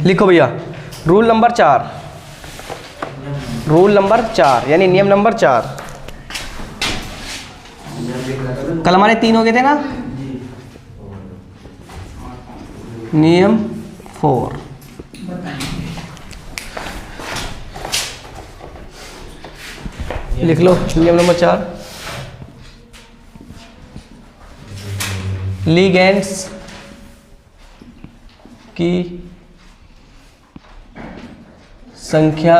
लिखो भैया rule number 4, rule number 4 यानी नियम नंबर 4। कल हमारे 3 हो गए थे ना, नियम 4। लिख लो नियम नंबर 4, लिगेंड्स की संख्या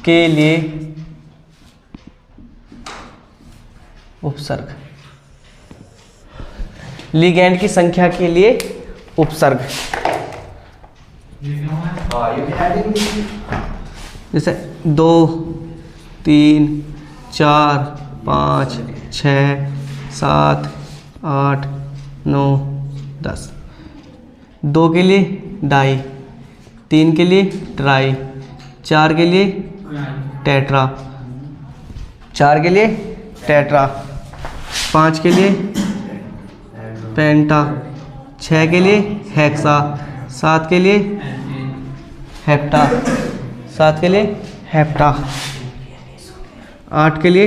के लिए उपसर्ग, लिगेंड की संख्या के लिए उपसर्ग। जैसे 2, 3, 4, 5, 6, 7, 8, 9, 10। 2 के लिए डाई, 3 के लिए ट्राई, 4 के लिए टेट्रा, 4 के लिए टेट्रा, 5 के लिए पेंटा, 6 के लिए हेक्सा, 7 के लिए हेप्टा, 7 के लिए हेप्टा, 8 के लिए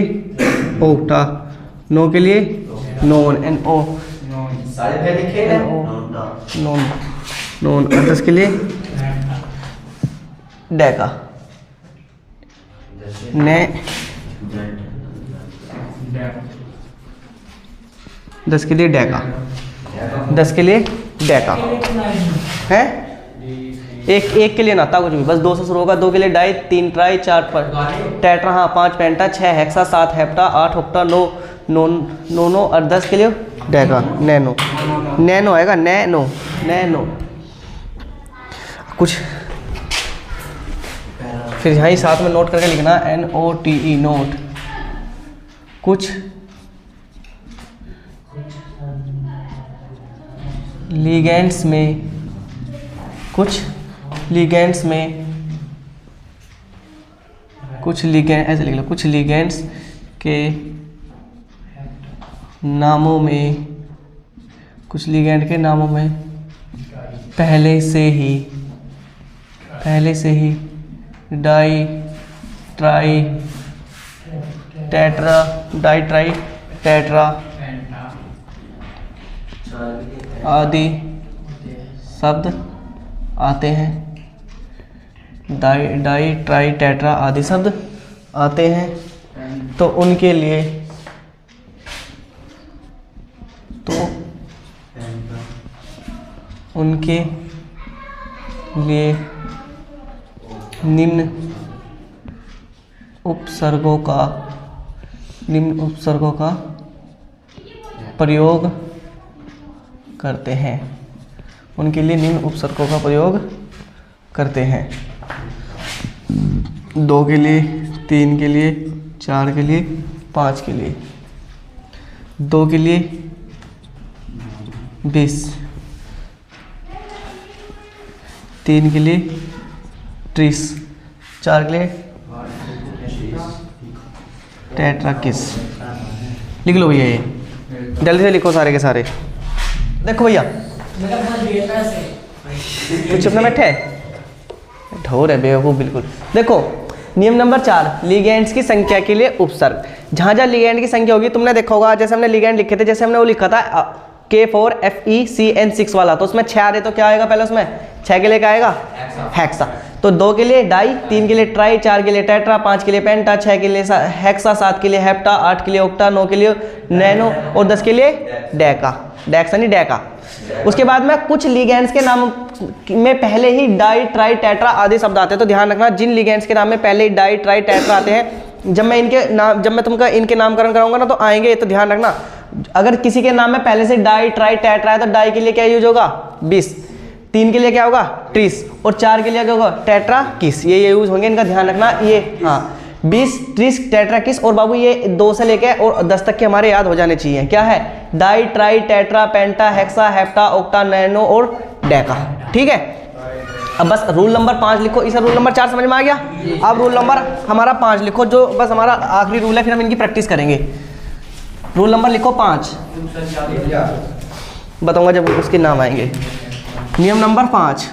ओक्टा, 9 के लिए नॉन NO, नॉन नॉन, और 10 के लिए डेका ने, 10 के लिए डेका, 10 के लिए डेका है। एक के लिए ना था कुछ भी, बस 2 से शुरू होगा। 2 के लिए डाई, 3 ट्राई, 4 पर टेट्रा, हाँ 5 पेंटा, 6 हेक्सा, 7 हेप्टा, 8 ओक्टा, 9 नोनो, और 10 के लिए डेका नैनो, नैनो आएगा, नैनो नैनो कुछ। फिर यहाँ ही साथ में नोट करके लिखना NOTE नोट। कुछ लिगेंड्स में, कुछ लिगेंड्स में, कुछ लिगेंड, ऐसे लिख लो, कुछ लिगेंड्स के नामों में, कुछ लिगेंड के नामों में पहले से ही di tri tetra, di tri tetra आदि शब्द आते हैं, डाई ट्राई टेट्रा आदि शब्द आते हैं, तो उनके लिए निम्न उपसर्गों का प्रयोग करते हैं, उनके लिए निम्न उपसर्गों का प्रयोग करते हैं। 2 के लिए, 3 के लिए, 4 के लिए, 5 के लिए। 2 के लिए 20, 3 के लिए 30, 4 के लिए टेट्राकिस। लिख लो भैया, ये जल्दी से लिखो सारे के सारे। देखो भैया कुछ अपना बैठे ढोर है बेवकूफ बिल्कुल। देखो नियम नंबर 4, लिगेंड्स की संख्या के लिए उपसर्ग। जहाँ जहाँ लिगेंड की संख्या होगी, तुमने देखा होगा, जैसे हमने लिगेंड लिखे थे, जैसे हमने वो लिखा था K4FeCN6 वाला, तो उसमें 6 आ रहे, तो क्या आएगा पहले उसमें 6 के लिए क्या आएगा हेक्सा। तो 2 के लिए डाई, 3 के लिए ट्राई, 4 के लिए टेट्रा, 5 के लिए पेंटा, 6 के लिए हेक्सा, 7 के लिए हेप्टा, 8 के लिए ओक्टा, 9 के लिए नैनो, और 10 के लिए डेका, डेक्सा नहीं डेका। उसके बाद में कुछ लिगेंड्स के नाम में पहले ही डाई ट्राई टेट्रा आदि शब्द आते हैं, तो ध्यान रखना जिन लिगेंड्स के नाम में पहले ही डाई ट्राई टेट्रा आते हैं, जब मैं तुमको इनके नामकरण कराऊंगा ना तो आएंगे, तो ध्यान रखना। अगर किसी के नाम में पहले से डाई ट्राई टेट्रा है तो डाई के लिए क्या यूज होगा 20, 3 के लिए क्या होगा 30, और 4 के लिए क्या होगा टेट्रा किस, ये यूज होंगे, इनका ध्यान रखना। ये हाँ 20, 30 टेट्रा किस, और बाबू ये 2 से लेके और 10 तक के हमारे याद हो जाने चाहिए। क्या है डाई ट्राई टेट्रा पेंटा हेक्सा हेप्टा ओक्टा नैनो और डेका। ठीक है, अब बस रूल नंबर 5 लिखो। इस रूल नंबर 4 समझ में आ गया। अब रूल नंबर हमारा 5 लिखो, जो बस हमारा आखिरी रूल है, फिर हम इनकी प्रैक्टिस करेंगे। रूल नंबर लिखो 5, बताऊंगा जब उसके नाम आएंगे। नियम नंबर 5,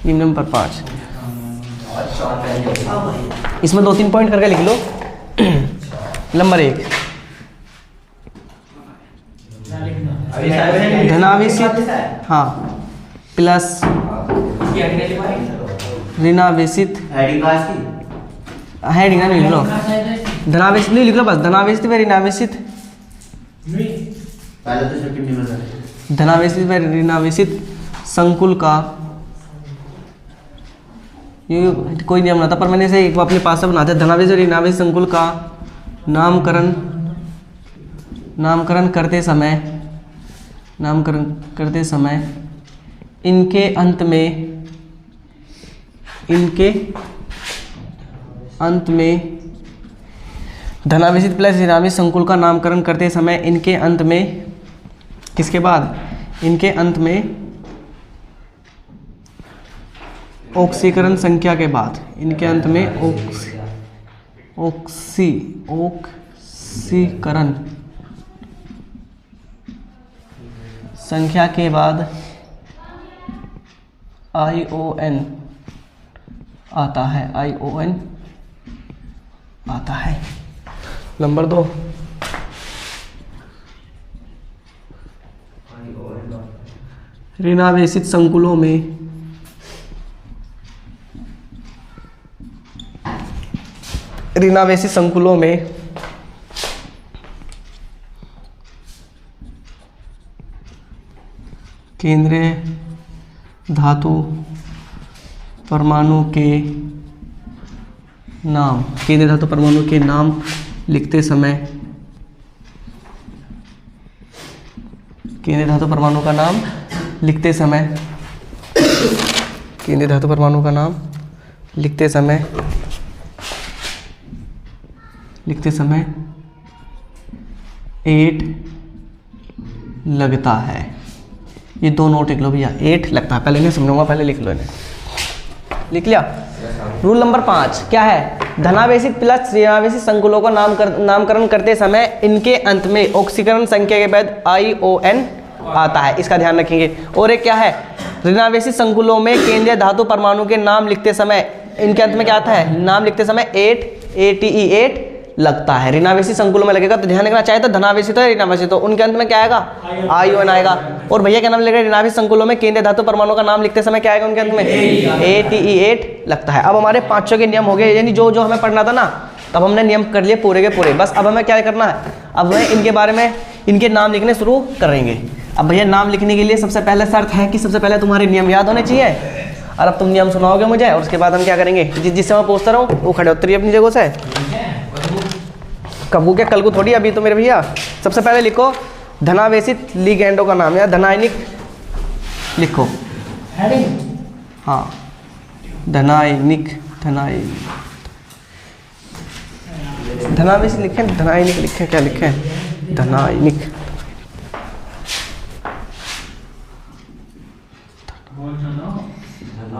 नियम नंबर 5, इसमें 2-3 पॉइंट करके लिख लो। नंबर 1, धनावेशित, हाँ, प्लस ऋणावेशित, हेडिंग नहीं लिख लो, धनावेशित नहीं लिख लो, बस धनावेशित व ऋणावेशित, धनावेशित व ऋणावेशित संकुल का, ये कोई नियम ना था पर मैंने इसे एक अपने पास से बनाते। धनावेशित और ऋणावेशित संकुल का नामकरण करते समय इनके अंत में धनावेशित प्लस ऋणावेशित संकुल का नामकरण करते समय इनके अंत में, किसके बाद, इनके अंत में ऑक्सीकरण संख्या के बाद, इनके अंत में ऑक्सीकरण संख्या के बाद ION आता है, ION आता है। नंबर 2, ऋणावेशित संकुलों में केंद्रीय धातु परमाणु के नाम लिखते समय, केंद्रीय धातु परमाणु का नाम लिखते समय 8 लगता है। ये 2 नोट लिख लो भैया, 8 लगता है, पहले नहीं समझूंगा, पहले लिख लो इन्हें। लिख लिया। रूल नंबर 5 क्या है, धनावेशित प्लस ऋणावेशित संकुलों का नामकरण करते समय इनके अंत में ऑक्सीकरण संख्या के बाद ION आता है, इसका ध्यान रखेंगे। और एक क्या है, ऋणावेशित संकुलों में केंद्रीय धातु परमाणु के नाम लिखते समय इनके अंत में क्या आता है, नाम लिखते समय 8 लगता है। ऋणावेशित संकुलों में लगेगा तो ध्यान रखना, चाहे तो धनावेशित हो या ऋणावेशित हो, उनके अंत में क्या आएगा, ION आएगा। और भैया क्या नाम लिखेगा, ऋणावेशित संकुलों में केंद्रीय धातु परमाणु का नाम लिखते समय क्या आएगा उनके अंत में, ATE8 लगता है। अब हमारे 5 के नियम हो गए, यानी जो हमें पढ़ना था ना, तब हमने नियम कर लिए पूरे के पूरे। बस अब हमें क्या करना है, अब हमें इनके बारे में, इनके नाम लिखने शुरू करेंगे। अब भैया नाम लिखने के लिए सबसे पहले शर्त है कि सबसे पहले तुम्हारे नियम याद होने चाहिए। और अब तुम नियम सुनाओगे मुझे, और उसके बाद हम क्या करेंगे, जिससे मैं पूछता रहूँ वो खड़े उतरिए अपनी जगह से। कबू के कल को थोड़ी, अभी तो मेरे भैया। सबसे पहले लिखो धनावेशित लिगेंडों का नाम, या धनायनिक लिखो, हाँ, धनायनिक धनावेशित लिखें, धनायनिक लिखें, क्या लिखें, धनायनिक।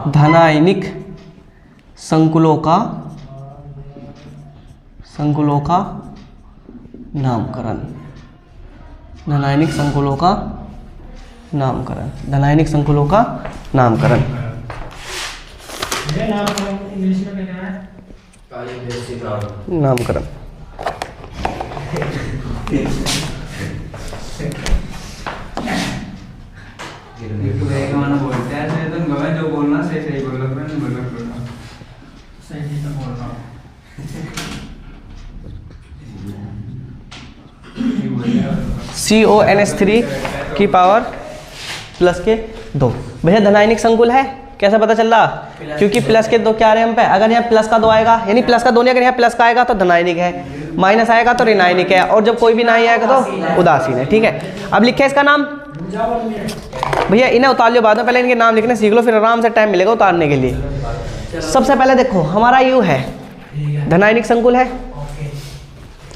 धनायनिक संकुलों का नामकरण, धनायनिक संकुलों का नामकरण, धनायनिक संकुलों का नामकरण। नामकरण CONH3 की पावर प्लस के 2। भैया धनायनिक संकुल है, कैसे पता चल रहा, क्योंकि प्लस के 2 क्या आ रहे हैं हम पे, अगर यहाँ प्लस का 2 आएगा, यानी प्लस का 2 नहीं, अगर यहाँ प्लस का आएगा तो धनायनिक है, माइनस आएगा तो ऋणायनिक है, और जब कोई भी नहीं आएगा तो उदासीन है। ठीक है, अब लिखे इसका नाम। भैया इन्हें उतार लो बाद में, पहले इनके नाम लिखने सीख लो, फिर आराम से टाइम मिलेगा उतारने के लिए। सबसे पहले देखो हमारा यू है, धनायनिक संकुल है।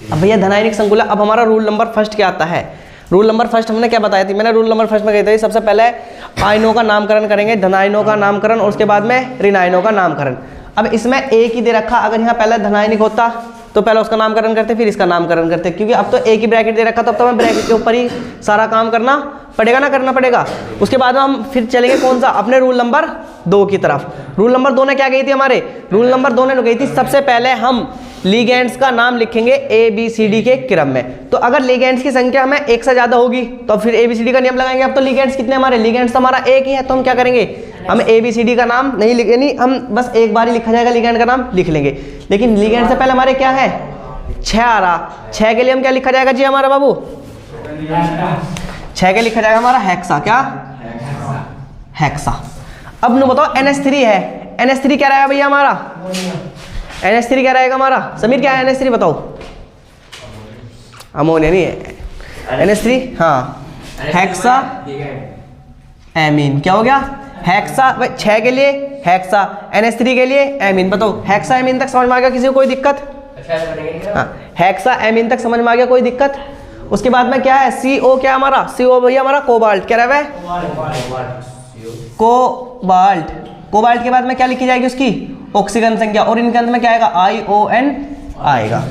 अब भैया धनायनिक संकुल है, अब हमारा रूल नंबर फर्स्ट क्या आता है, रूल नंबर फर्स्ट हमने क्या बताया थी, मैंने रूल नंबर फर्स्ट में कहती थी सबसे पहले आयनों का नामकरण करेंगे, धनायनों का नामकरण, और उसके बाद में ऋणायनों का नामकरण। अब इसमें एक ही दे रखा, अगर यहाँ पहले धनायनिक होता तो पहले उसका नामकरण करते फिर इसका नामकरण करते, क्योंकि अब तो एक ही ब्रैकेट दे रखा, तो अब तो हमें ब्रैकेट के ऊपर ही सारा काम करना पड़ेगा ना, करना पड़ेगा। उसके बाद में हम फिर चलेंगे कौन सा, अपने रूल नंबर 2 की तरफ। रूल नंबर 2 ने क्या कही थी हमारे, रूल नंबर 2 ने कही थी सबसे पहले हम लिगेंड्स का नाम लिखेंगे ABCD के क्रम में। तो अगर लिगेंड्स की संख्या हमें एक से ज्यादा होगी तो फिर ABCD का नियम लगाएंगे। अब तो लिगेंड्स कितने हमारे, लिगेंड्स तो हमारा एक ही है, तो हम क्या करेंगे, हम ABCD का नाम नहीं लिखेंगे, नहीं हम बस एक बार ही लिखा जाएगा, लिगेंड का नाम लिख लेंगे। लेकिन लिगेंड से पहले हमारे क्या है, 6 आ रहा, 6 के लिए हम क्या लिखा जाएगा जी हमारा बाबू, 6 के लिखा जाएगा हमारा हेक्सा, क्या हेक्सा। अब नु बताओ NH3 है, NH3 क्या रहेगा भैया हमारा, NH3 क्या रहेगा हमारा, समीर क्या है NH3 बताओ, अमोनिया नहीं है NH3, हाँ हेक्सा एमीन, क्या हो गया हेक्सा, 6 के लिए हेक्सा, NH3 के लिए एमीन। बताओ हेक्सा एमीन तक समझ में आ गया किसी को कोई दिक्कत, हाँ हेक्सा एमीन तक समझ में आ गया कोई दिक्कत। उसके बाद में क्या है CO, क्या हमारा CO भैया हमारा कोबाल्ट, क्या रहा है कोबाल्ट। कोबाल्ट के बाद में क्या लिखी जाएगी उसकी ऑक्सीजन संख्या, और इनके अंत में क्या आएगा ION आएगा।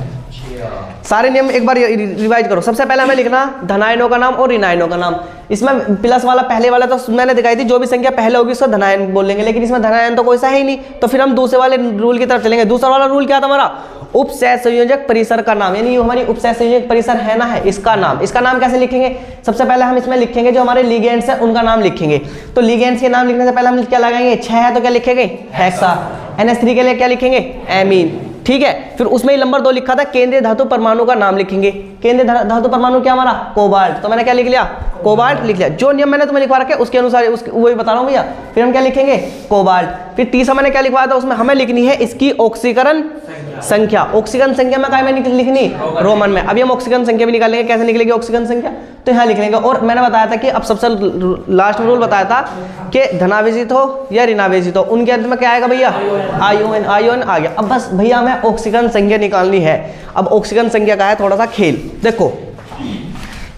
सारे नियम एक बार रिवाइज करो। सबसे पहले हमें लिखना धनायनों का नाम और ऋणायनों का नाम। इसमें प्लस वाला पहले वाला तो मैंने दिखाई थी, जो भी संख्या पहले होगी उसको धनायन बोलेंगे, लेकिन इसमें धनायन तो कोई सा है ही नहीं, तो फिर हम दूसरे वाले रूल की तरफ चलेंगे। दूसरा वाला रूल क्या था हमारा, उपसह संयोजक परिसर का नाम, यानी हमारी उपसह संयोजक परिसर है ना, है इसका नाम। इसका नाम कैसे लिखेंगे, सबसे पहले हम इसमें लिखेंगे जो हमारे लिगेंड्स हैं उनका नाम लिखेंगे। तो लिगेंड्स के नाम लिखने से पहले हम क्या लगाएंगे, 6 है तो क्या लिखेंगे हेक्सा, NH3 के लिए क्या लिखेंगे एमीन, ठीक है। फिर उसमें ही नंबर 2 लिखा था केंद्रीय धातु परमाणु का नाम लिखेंगे। केंद्रीय धातु परमाणु क्या हमारा कोबाल्ट, तो मैंने क्या लिख लिया कोबाल्ट लिख लिया। जो नियम मैंने तुम्हें लिखवा रखे उसके अनुसार वही बता रहा हूँ भैया। फिर हम क्या लिखेंगे कोबाल्ट। फिर तीसरा मैंने क्या लिखवाया था, उसमें हमें लिखनी है इसकी ऑक्सीकरण संख्या। ऑक्सीजन संख्या में काय में लिखनी रोमन में। अभी हम ऑक्सीजन संख्या भी निकालेंगे, कैसे निकलेगी ऑक्सीजन संख्या, तो यहाँ लिख लेंगे। और मैंने बताया था कि अब सबसे लास्ट रूल बताया था कि धनावेशित हो या ऋणावेशित हो, उनके अंत में क्या आएगा भैया ION, ION आ गया। अब बस भैया हमें ऑक्सीजन संख्या निकालनी है। अब ऑक्सीजन संख्या का है थोड़ा सा खेल, देखो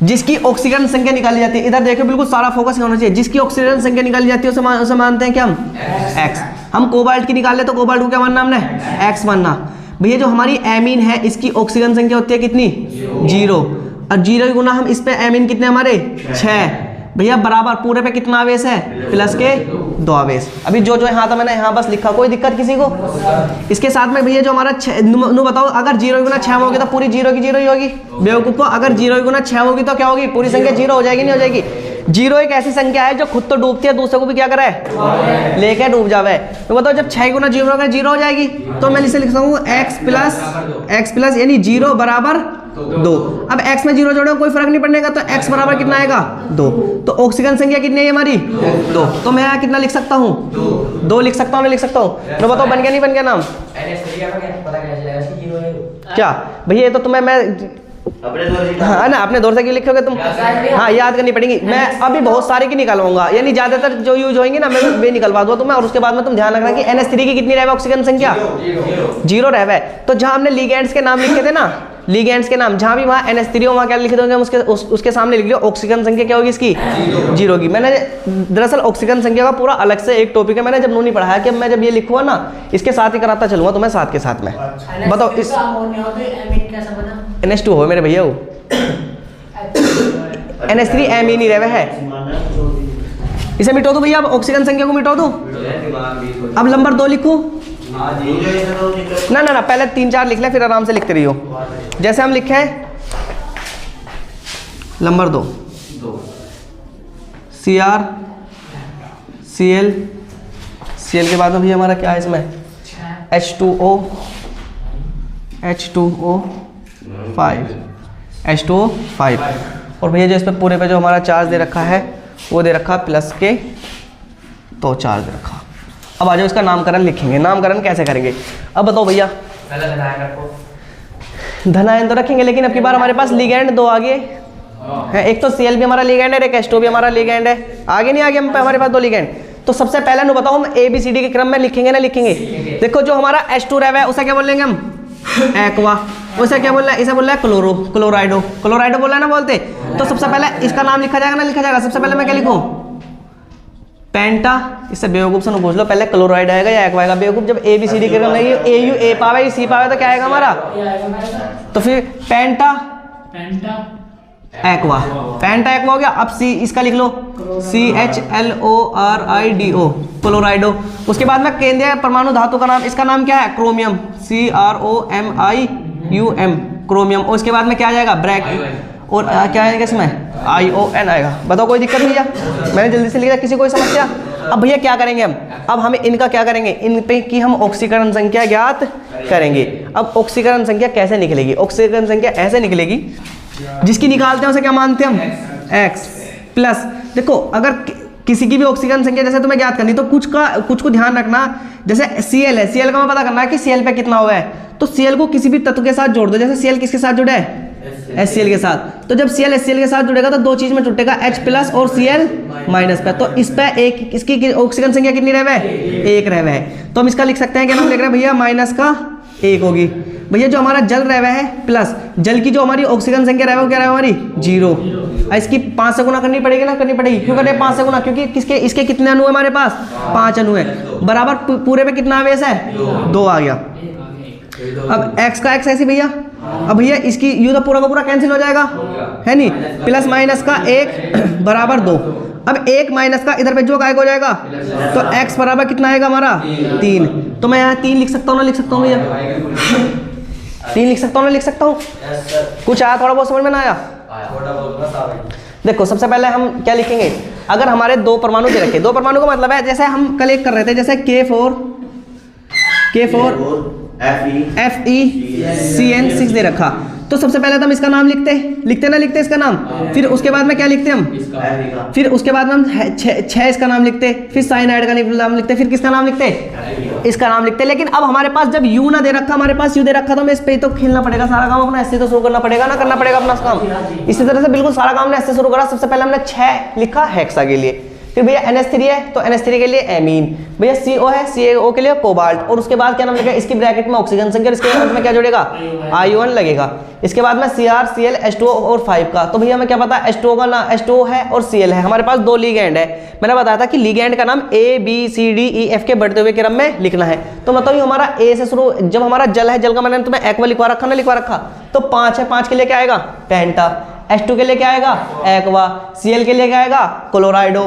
जिसकी ऑक्सीजन संख्या निकाली जाती है, इधर देखो बिल्कुल सारा फोकस होना चाहिए। जिसकी ऑक्सीजन संख्या निकाली जाती है उसे मानते हैं क्या हम X। हम कोबाल्ट की निकाल ले तो कोबाल्ट को क्या मानना हमने X मानना। भैया जो हमारी एमीन है इसकी ऑक्सीजन संख्या होती है कितनी 0, और 0 गुना हम इस पे एमीन कितने हमारे 6 भैया बराबर पूरे पे कितना आवेश है प्लस के 2 आवेश। अभी जो जो यहाँ था मैंने यहाँ बस लिखा, कोई दिक्कत किसी को। इसके साथ में भैया जो हमारा बताओ अगर 0 गुना 6 होगी तो पूरी 0 की 0 ही होगी बेवकूफ को। अगर 0 गुना 6 होगी तो क्या होगी पूरी संख्या 0 हो जाएगी, नहीं हो जाएगी। 0 एक ऐसी संख्या है जो खुद तो डूबती है, दूसरे को भी क्या करे लेके डूब जावे। तो बताओ जब 6 गुना 0 होगा 0 हो जाएगी। तो मैं इसे लिखता हूँ x प्लस यानी 0 बराबर 2। अब x में 0 जोड़ो कोई फर्क नहीं पड़ने का, तो x बराबर कितना आएगा 2। तो ऑक्सीजन संख्या कितनी है हमारी 2। तो मैं यहाँ कितना लिख सकता हूँ 2 लिख सकता हूँ, लिख सकता हूँ। तो बताओ बन गया नहीं बन गया नाम क्या भैया। ये तो तुम्हें मैं हाँ ना अपने दौर से क्यों लिखोगे तुम, हाँ याद करनी पड़ेगी। मैं अभी बहुत सारे की निकालवाऊंगा, यानी ज्यादातर जो यूज होंगे ना मैं वे निकलवा दूंगा तुम्हें। और उसके बाद में तुम ध्यान रखना कि NH3 की कितनी रहे ऑक्सीजन संख्या 0 रहे। तो जहां हमने लिगेंड्स के नाम लिखे थे ना, लिगेंड्स के नाम जहां भी वहां NH3 हो वहां क्या लिखे होंगे उसके सामने लिख लियो ऑक्सीजन संख्या क्या होगी इसकी 0 की। मैंने दरअसल ऑक्सीजन संख्या का पूरा अलग से एक टॉपिक है, मैंने जब नहीं पढ़ाया कि मैं जब ये लिखूंगा ना इसके साथ ही कराता चलूंगा तुम्हें साथ के साथ में। बताओ इस NH2 हो मेरे भैया, वो NH3 एमीन ही रहे है। इसे मिटो दो भैया, अब ऑक्सीजन संख्या को मिटो दो। अब नंबर 2 लिखूं ना ना ना पहले 3-4 लिख ले फिर आराम से लिखते रहियो। जैसे हम लिखे नंबर 2 Cr Cl Cl के बाद में भी हमारा क्या है इसमें H2O 5 और भैया जो इस पे पूरे पे जो हमारा चार्ज दे रखा है वो दे रखा प्लस के 2 चार्ज दे रखा। अब आ जाओ इसका नामकरण लिखेंगे। नामकरण कैसे करेंगे अब बताओ भैया। धनायन तो रखेंगे लेकिन अब की बार हमारे पास लिगेंड 2 आगे है। एक तो Cl भी हमारा लिगेंड है, एक H2 भी हमारा लिगेंड है। आगे नहीं आगे हमारे पास 2 लिगेंड। तो सबसे पहले नु बताओ हम ABCD के क्रम में लिखेंगे ना लिखेंगे। देखो जो हमारा H2 रहा है उसे क्या बोलेंगे हम एक्वा। उसे क्या बोल रहा है, इसे बोल रहा है क्लोराइडो बोल रहा है ना बोलते। तो सबसे पहले इसका नाम लिखा जाएगा ना लिखा जाएगा। सबसे पहले मैं क्या लिखूं पेंटा। इससे बेवकूफ से पूछ लो पहले क्लोराइड आएगा या एक्वा आएगा। बेवकूफ जब ABCD के क्रम में AU A पावे C पावे तो क्या आएगा हमारा, तो फिर पेंटा एक्वा, पेंटा एक्वा हो गया। अब सी इसका लिख लो CHLORIDO, क्लोराइडो। उसके बाद में केंद्रीय परमाणु धातु का नाम, इसका नाम क्या है? Chromium, CROMIUM, chromium. और उसके बाद में क्या आ जाएगा? ब्रैकेट, और क्या आएगा इसमें? ION आएगा। बताओ कोई दिक्कत भैया? मैंने जल्दी से लिखा, किसी कोई समस्या? अब भैया क्या करेंगे हम? अब हमें इनका क्या करेंगे? इन पे की हम ऑक्सीकरण संख्या ज्ञात करेंगे। अब ऑक्सीकरण संख्या कैसे निकलेगी? ऑक्सीकरण संख्या ऐसे निकलेगी, जिसकी निकालते हैं उसे क्या मानते हैं हम? X प्लस, देखो अगर किसी की भी ऑक्सीकरण संख्या जैसे तुम्हें ज्ञात करनी, तो कुछ को ध्यान रखना। जैसे Cl है, Cl का हमें पता करना है कि Cl पे कितना हुआ है, तो Cl को किसी भी तत्व के साथ जोड़ दो। जैसे Cl किसके साथ जुड़ा है? HCl के साथ। तो जब Cl HCl के साथ जुड़ेगा तो दो चीज में जुटेगा, H प्लस और Cl माइनस पे। तो इस पे एक, इसकी ऑक्सीकरण संख्या कितनी रह है? 1 रह है। तो हम इसका लिख सकते हैं, क्या नाम लिख रहे हैं भैया? माइनस का 1 होगी भैया। जो हमारा जल रह है प्लस जल की जो हमारी ऑक्सीजन संख्या रह, वो क्या रह हमारी? 0। इसकी 5 से गुना करनी पड़ेगी ना? करनी पड़ेगी। क्यों करें 5 से गुना? क्योंकि किसके, इसके कितने अणु है हमारे पास? 5 अणु है। बराबर पूरे पे कितना आवेश है? 2 आ गया। अब x का x ऐसी भैया, अब भैया इसकी यू तो पूरा का पूरा कैंसिल हो जाएगा, है नहीं? प्लस माइनस का 1 बराबर 2। अब 1 माइनस का इधर पे जो गायब हो जाएगा, तो x बराबर कितना आएगा हमारा? 3। तो मैं यहाँ 3 लिख सकता हूँ ना? लिख सकता हूँ भैया? 3 लिख सकता हूँ ना? लिख सकता हूँ? कुछ आया थोड़ा बहुत समझ में ना आया? देखो सबसे पहले हम क्या लिखेंगे? अगर हमारे 2 परमाणु दे रखे, 2 परमाणु का मतलब है जैसे हम कल एक कर रहे थे, जैसे K4 FeCN6 दे रखा, तो सबसे पहले तो हम इसका नाम लिखते इसका नाम। फिर उसके बाद में क्या लिखते हम? फिर उसके बाद में हम 6 इसका नाम लिखते, फिर साइनाइड का नाम लिखते, फिर किसका नाम लिखते? इसका नाम लिखते। लेकिन अब हमारे पास जब यू ना दे रखा, हमारे पास यू दे रखा, तो हमें इस पे तो खेलना पड़ेगा सारा काम अपना, ऐसे तो शुरू करना पड़ेगा ना, करना पड़ेगा अपना काम। इसी तरह से बिल्कुल सारा काम ने ऐसे शुरू करा। सबसे पहले हमने 6 लिखा हेक्सा के लिए, फिर भैया NH3 है तो NH3 के लिए एमीन, भैया CO है CaO के लिए कोबाल्ट, और उसके बाद क्या नाम लिखा? इसकी ब्रैकेट में ऑक्सीजन संख्या, इसके बाद में क्या जुड़ेगा? ION लगेगा। इसके बाद में Cr Cl H2O और 5 का, तो भैया हमें क्या पता? H2O का नाम H2O है और Cl है। हमारे पास 2 लिगेंड है। मैंने बताया था कि लिगेंड का नाम ABCDEF के बढ़ते हुए क्रम में लिखना है। तो मतलब हमारा A से शुरू, जब हमारा जल है, जल का मैंने तुम्हें एक्वा लिखवा रखा ना? लिखवा रखा। तो 5 है, 5 के लिए क्या आएगा? पेंटा। H2 के लिए क्या आएगा? एक्वा। Cl के लिए क्या आएगा? क्लोराइडो।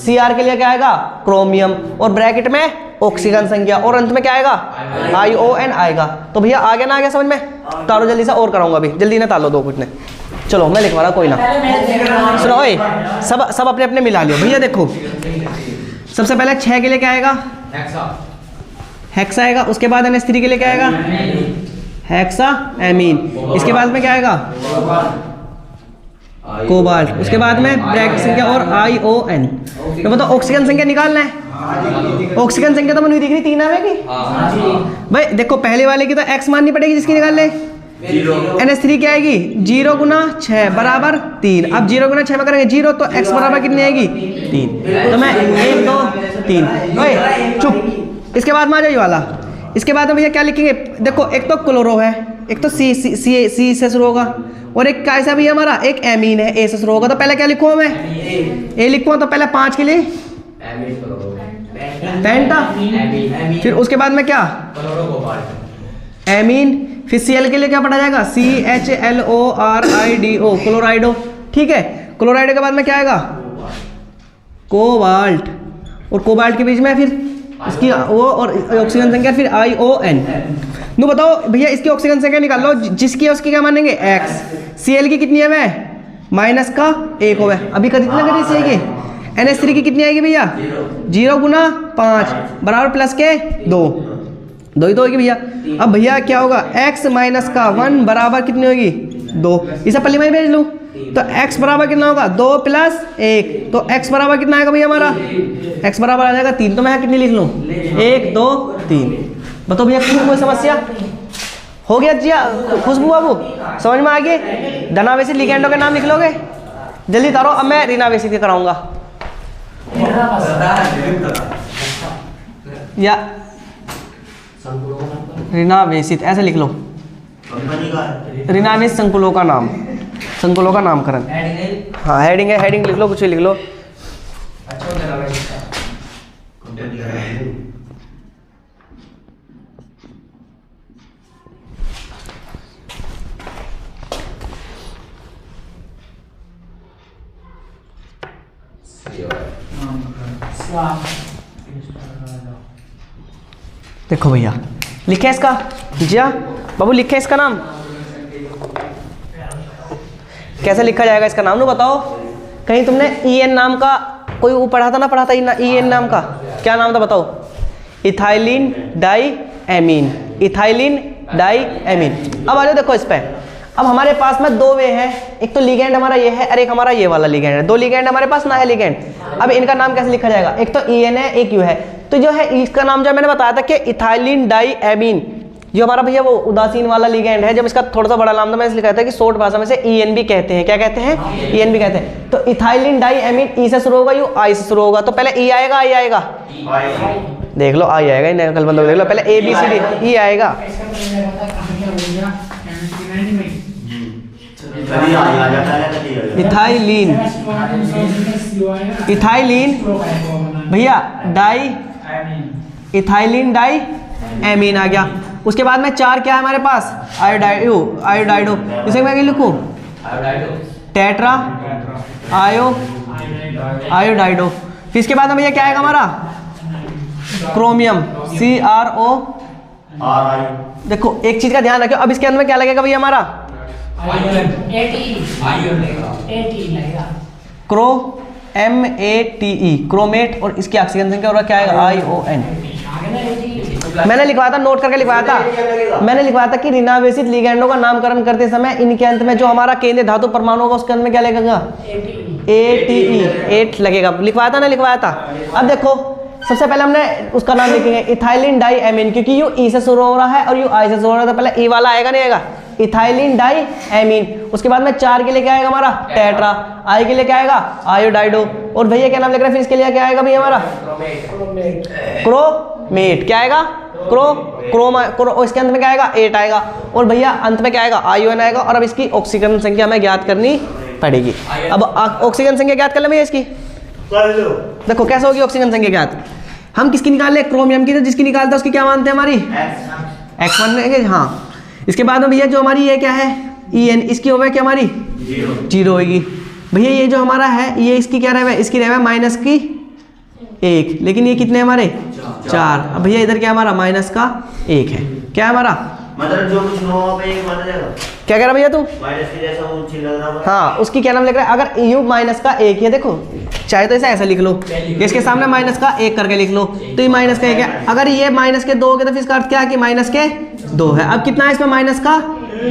Cr के लिए क्या आएगा? क्रोमियम। और ब्रैकेट में ऑक्सीजन संख्या, और अंत में क्या आएगा? ION आएगा। तो भैया आ गया ना? आ गया समझ में? तारो जल्दी से और कराऊंगा अभी, जल्दी ना तालो 2 कुछ ने। चलो मैं लिखवा रहा, कोई ना। सुनो ओए, सब अपने अपने मिला लियो भैया। देखो सबसे पहले 6 के लिए क्या आएगा? हेक्सा आएगा। उसके बाद NH3 के लिए क्या आएगा? Hexa amine. इसके बाद में क्या आएगा? कोबाल्ट। उसके बाद में ब्रैकेट संख्या और ION। तो बताओ ऑक्सीजन संख्या निकालना है। ऑक्सीजन संख्या तो मुझे दिख रही 3 आवेगी भाई। देखो पहले वाले की तो x माननी पड़ेगी, जिसकी निकाल ले। NH3 क्या आएगी? 0 गुना 6 बराबर 3। अब 0 गुना 6 में करेंगे 0, तो x बराबर कितनी आएगी? 3। तो मैं 1 2 3 ओए चुप। इसके बाद में आ जाइए वाला। इसके बाद में भैया क्या लिखेंगे? देखो एक तो क्लोरो है, एक तो C से शुरू होगा, और एक कैसा भी हमारा एक एमीन है, A से शुरू होगा। तो पहले क्या लिखूँ मैं? A लिखूँ। तो पहले 5 के लिए पेंटा, फिर उसके बाद में क्या? एमीन। फिर Cl के लिए क्या पढ़ा जाएगा? CHLORIDO, क्लोराइडो। ठीक है। क्लोराइडो के बाद में क्या आएगा? कोबाल्ट। और कोबाल्ट के बीच में फिर इसकी वो और ऑक्सीजन संख्या, फिर ION। नो बताओ भैया इसकी ऑक्सीजन संख्या निकाल लो, जिसकी है उसकी क्या मानेंगे? x। Cl की कितनी है वह? माइनस का 1 हो गया। अभी कितना करी Cl की? NH3 की कितनी आएगी भैया? 0 गुना 5 बराबर प्लस के 2 ही तो होगी भैया। अब भैया क्या होगा? x माइनस का 1 बराबर कितनी होगी? 2। इसे पल्ली में भेज लूँ तो x बराबर कितना होगा? 2 प्लस 1। तो x बराबर कितना आएगा भैया हमारा? x बराबर आ जाएगा 3। तो मैं यहाँ कितनी लिख लूँ? 1 2 3। बताओ भैया कोई समस्या? हो गया जी खुशबू बाबू, समझ में आ गए? धनावेशी लिगेंडों के नाम लिख लोगे? जल्दी तारो। अब मैं ऋणावेशी के कराऊंगा या ऋणावेशित, ऐसे लिख लो। ऋणावेश संकुलों का नाम, संकुलों का नामकरण। हाँ हेडिंग है, हेडिंग लिख लो, कुछ भी लिख लो। देखो भैया लिखे इसका, जी हाँ बाबू लिखे इसका नाम, कैसे लिखा जाएगा इसका नाम, नो बताओ। कहीं तुमने EN नाम का कोई वो पढ़ा था ना, पढ़ा था EN नाम का, क्या नाम था बताओ? Ethylenediamine, ethylenediamine. अब आ जाओ देखो इस पे, अब हमारे पास में दो वे हैं, एक तो लिगेंड हमारा ये है और एक हमारा ये वाला लिगेंड है, दो लिगेंड हमारे पास ना है लिगेंड। अब इनका नाम कैसे लिखा जाएगा? एक तो EN है एक U है, तो जो है इसका नाम जो मैंने बताया था कि इथाइलिन डाई एमीन, जो हमारा भैया वो उदासीन वाला लिगेंड है, जब इसका थोड़ा सा बड़ा नाम था मैंने लिखा था कि शॉर्ट भाषा में से EN भी कहते हैं, क्या कहते हैं? EN भी कहते हैं। तो इथाइलिन डाई एमीन E से शुरू होगा, I से शुरू होगा, तो पहले E आएगा I आएगा, देख लो I आएगा, इन नकल बंदों देख लो, पहले ABCD E आएगा, इथाइलिन, इथाइलिन भैया डाई, इथाइलिन डाई एमीन आ गया। उसके बाद में 4 क्या है हमारे पास? आयोडाइडो, आयोडाइडो, इसे मैं क्या लिखूं? टेट्रा आयो आयोडाइडो। फिर इसके बाद में भैया क्या आएगा हमारा? Chromium, CRO। देखो एक चीज का ध्यान रखो, अब इसके अंदर में क्या लगेगा भैया हमारा? क्रो MATE, क्रोमेट, और इसकी ऑक्सीजन संख्या और क्या आएगा? ION। मैंने लिखवाया था, नोट करके लिखवाया था, मैंने लिखवाया था कि ऋणावेशित लिगैंडों का नामकरण करते समय इनके अंत में जो हमारा केंद्रीय धातु परमाणु होगा उसके अंत में क्या लगेगा? ATE, 8 लगेगा, लिखवाया था ना, लिखवाया था। अब देखो सबसे पहले हमने उसका नाम लिखेंगे इथाइलिन डाई एमीन, क्योंकि यू E से शुरू हो रहा है और यू I से शुरू हो रहा है, तो पहले E वाला आएगा नहीं आएगा? Ethylenediamine. उसके बाद में 4 के लिए क्या आएगा हमारा? टेट्रा। I के लिए क्या आएगा? आयोडाइडो। और भैया क्या नाम लिख रहे हैं फिर इसके लिए? क्या आएगा भैया हमारा? क्रोमेट। क्या आएगा? क्रो, इसके अंत में क्या आएगा? 8 आएगा। और भैया अंत में क्या आएगा? ION आएगा। और अब इसकी ऑक्सीजन संख्या हमें ज्ञात करनी पड़ेगी। अब ऑक्सीजन संख्या ज्ञात कर ले भैया इसकी, देखो कैसे होगी ऑक्सीजन संख्या ज्ञात। हम किसकी निकाल ले? क्रोमियम की, तो जिसकी निकालते हैं उसकी क्या मानते हैं हमारी? X मानेंगे, हाँ। इसके बाद में भैया जो हमारी ये क्या है? EN, इसकी होगा क्या हमारी? 0 होगी। भैया ये जो हमारा है ये इसकी क्या रहेगा? इसकी रहेगा माइनस की 1, लेकिन ये कितने हमारे? 4। अब भैया इधर क्या हमारा? माइनस का 1 है, क्या है हमारा? मतलब जो कुछ नो पे एक माना जाएगा। क्या कह रहा भैया तू? माइनस के जैसा वो चिन्ह लग रहा है। हाँ, उसकी क्या नाम लिख रहा है? अगर U माइनस का 1 है, देखो चाहे तो इसे ऐसा लिख लो, इसके सामने माइनस का 1 करके लिख लो, तो ये माइनस का 1 है। अगर ये माइनस के 2 हो गए तो फिर इसका अर्थ क्या है कि माइनस के 2 है। अब कितना है इसमें? माइनस का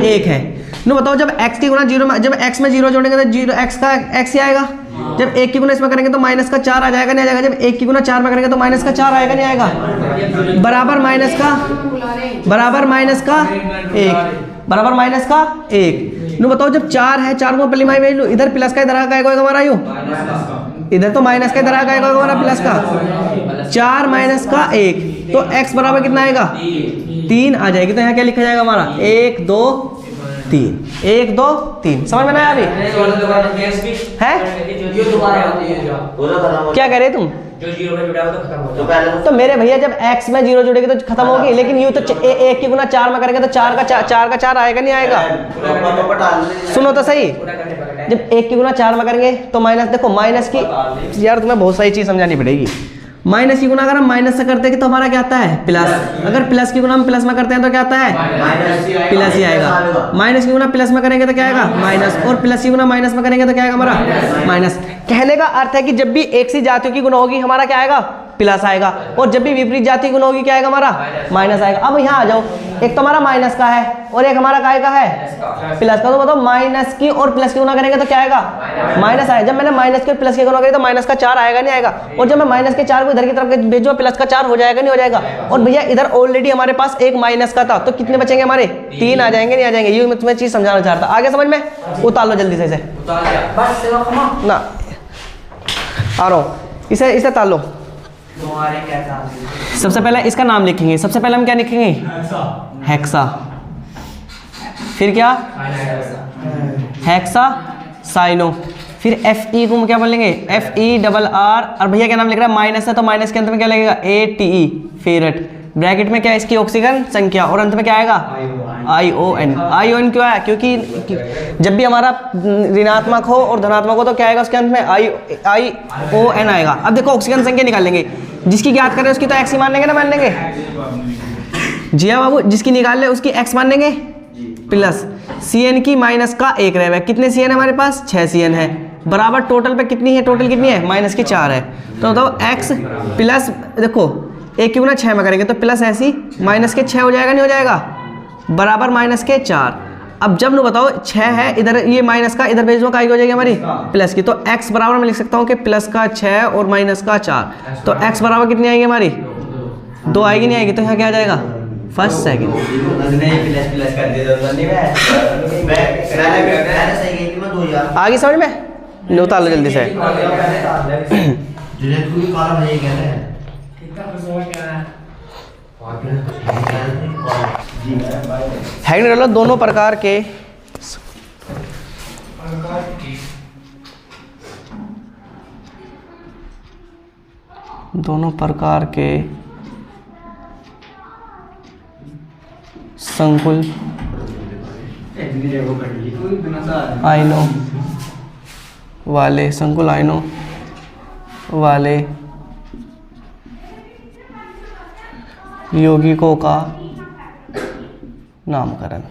1 है। नो बताओ, जब x की गुणा 0, जब x में 0 जोड़ेंगे तो 0 x का x ही आएगा। जब 1 की गुणा इसमें करेंगे तो माइनस का 4 आ जाएगा, नहीं आ जाएगा? जब 1 की गुणा 4 में करेंगे तो माइनस का 4 आएगा, नहीं आएगा? बराबर माइनस का 1, बराबर माइनस का 1। नो बताओ, जब 4 है, 4 को पहली माई भेज लो, इधर प्लस का, इधर आ का हमारा यू, इधर तो माइनस का, इधर आ का हमारा प्लस का। 4 माइनस का 1, तो x बराबर कितना आएगा? 3 आ जाएगी। तो यहाँ क्या लिखा जाएगा हमारा? 1 2 3, 1 2 3। समझ में आया अभी है? क्या कह रहे तुम? जो 0 में जुड़ा हो तो खत्म हो जाएगा। तो मेरे भैया जब x में 0 जुड़ेगी तो खत्म होगी, लेकिन यूं तो 1 की गुना 4 में करेंगे तो 4 का 4 आएगा, नहीं आएगा? सुनो तो सही, जब 1 की गुना 4 में करेंगे तो माइनस, देखो माइनस की, यार तुम्हें बहुत सारी चीज समझानी पड़ेगी। माइनस की गुना अगर हम माइनस से करते हैं तो हमारा क्या आता है? प्लस। अगर प्लस की गुना हम प्लस में करते हैं तो क्या आता है? प्लस ही आएगा। माइनस की गुना प्लस में करेंगे तो क्या आएगा? माइनस। और प्लस की गुना माइनस में करेंगे तो क्या आएगा हमारा? माइनस। कहने का अर्थ है कि जब भी एक सी जातियों की गुना होगी हमारा क्या आएगा? प्लस आएगा। और जब भी विपरीत जाति की गुना होगी क्या आएगा हमारा? माइनस आएगा। अब यहाँ आ जाओ, एक तो हमारा माइनस का है और एक हमारा काय का है? प्लस का। तो बताओ माइनस की और प्लस की गुना करेंगे तो क्या आएगा? माइनस आएगा। जब मैंने माइनस की और प्लस की गुना करी तो माइनस का 4 आएगा, नहीं आएगा? और जब मैं माइनस के 4 को इधर की तरफ भेजूंगा प्लस का 4 हो जाएगा, नहीं हो जाएगा? और भैया इधर ऑलरेडी हमारे पास एक माइनस का था, तो कितने बचेंगे हमारे? 3 आ जाएंगे, नहीं आ जाएंगे? ये मैं तुम्हें चीज समझाना चाहता। आगे समझ में? उतार लो जल्दी से इसे ना, आ रहा हूँ, इसे ताल लो। सबसे पहले इसका नाम लिखेंगे। सबसे पहले हम क्या लिखेंगे? हेक्सा। फिर क्या? Hexa cyano. फिर Fe को क्या बोलेंगे? FeRR। और भैया क्या नाम लिख रहा है? माइनस है तो माइनस के अंत में क्या लगेगा? ATE ferrate. ब्रैकेट में क्या इसकी ऑक्सीजन संख्या और अंत में क्या आएगा? ION क्यों आया? क्योंकि जब भी हमारा ऋणात्मक हो और धनात्मक हो तो क्या आएगा उसके अंत में? ION आएगा। अब देखो ऑक्सीजन संख्या निकाल लेंगे, जिसकी ज्ञात करें उसकी तो x ही मान लेंगे ना, मान लेंगे जी हाँ बाबू, जिसकी निकाल ले उसकी x मान लेंगे प्लस CN की माइनस का 1 रह गया। कितने CN है हमारे पास? 6 CN है, बराबर टोटल पे कितनी है? टोटल कितनी है? माइनस की 4 है। तो बताओ x प्लस, देखो 1 क्यों ना 6 में करेंगे तो प्लस ऐसी माइनस के 6 हो जाएगा, नहीं हो जाएगा? बराबर माइनस के 4। अब जब नो बताओ 6 है, इधर ये माइनस का इधर भेज दो, का हो जाएगी हमारी प्लस की। तो x बराबर मैं लिख सकता हूँ कि प्लस का 6 और माइनस का 4। तो x बराबर कितनी आएगी हमारी? 2 आएगी, नहीं आएगी? तो यहाँ क्या आ जाएगा? First second. आगे समझ में? लो उतार लो जल्दी से। हाइड्रोजन दोनों प्रकार के संकुल आयनों वाले यौगिकों का नामकरण।